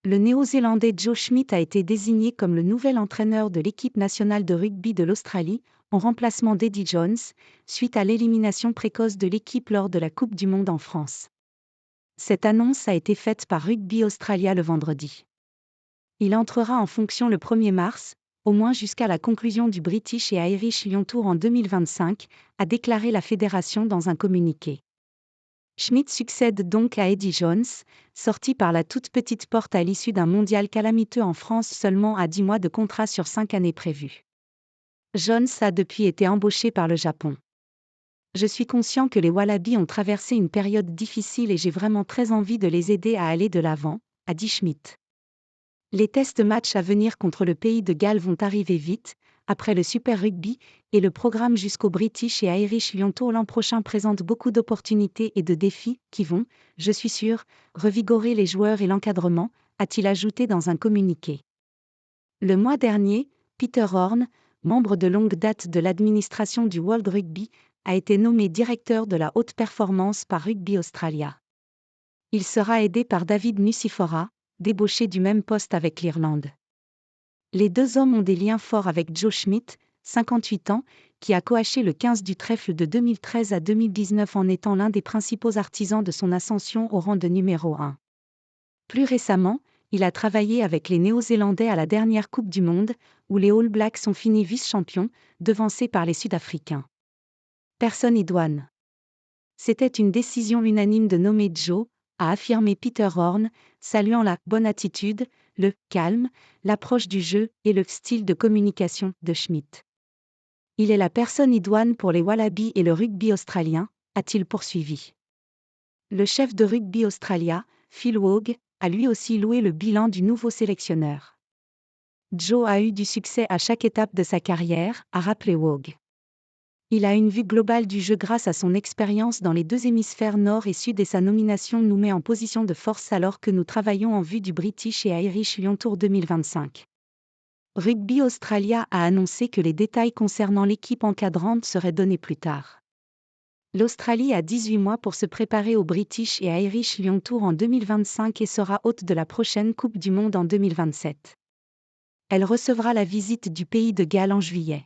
Le Néo-Zélandais Joe Schmidt a été désigné comme le nouvel entraîneur de l'équipe nationale de rugby de l'Australie, en remplacement d'Eddie Jones, suite à l'élimination précoce de l'équipe lors de la Coupe du Monde en France. Cette annonce a été faite par Rugby Australia le vendredi. Il entrera en fonction le 1er mars, au moins jusqu'à la conclusion du British et Irish Lions Tour en 2025, a déclaré la fédération dans un communiqué. Schmidt succède donc à Eddie Jones, sorti par la toute petite porte à l'issue d'un mondial calamiteux en France seulement à 10 mois de contrat sur 5 années prévues. Jones a depuis été embauché par le Japon. Je suis conscient que les Wallabies ont traversé une période difficile et j'ai vraiment très envie de les aider à aller de l'avant, a dit Schmidt. Les tests matchs à venir contre le pays de Galles vont arriver vite, après le Super Rugby, et le programme jusqu'au British et Irish Lions Tour l'an prochain présente beaucoup d'opportunités et de défis qui vont, je suis sûr, revigorer les joueurs et l'encadrement, a-t-il ajouté dans un communiqué. Le mois dernier, Peter Horne, membre de longue date de l'administration du World Rugby, a été nommé directeur de la haute performance par Rugby Australia. Il sera aidé par David Nucifora, débauché du même poste avec l'Irlande. Les deux hommes ont des liens forts avec Joe Schmidt, 58 ans, qui a coaché le 15 du trèfle de 2013 à 2019 en étant l'un des principaux artisans de son ascension au rang de numéro 1. Plus récemment, il a travaillé avec les Néo-Zélandais à la dernière Coupe du Monde, où les All Blacks ont fini vice-champions, devancés par les Sud-Africains. Personne idoine. C'était une décision unanime de nommer Joe, a affirmé Peter Horne, saluant la « bonne attitude », le « calme », l'approche du jeu et le « style de communication » de Schmidt. Il est la personne idoine pour les Wallabies et le rugby australien, a-t-il poursuivi. Le chef de Rugby Australia, Phil Waugh, a lui aussi loué le bilan du nouveau sélectionneur. Joe a eu du succès à chaque étape de sa carrière, a rappelé Waugh. Il a une vue globale du jeu grâce à son expérience dans les deux hémisphères nord et sud et sa nomination nous met en position de force alors que nous travaillons en vue du British et Irish Lions Tour 2025. Rugby Australia a annoncé que les détails concernant l'équipe encadrante seraient donnés plus tard. L'Australie a 18 mois pour se préparer au British et Irish Lions Tour en 2025 et sera hôte de la prochaine Coupe du Monde en 2027. Elle recevra la visite du pays de Galles en juillet.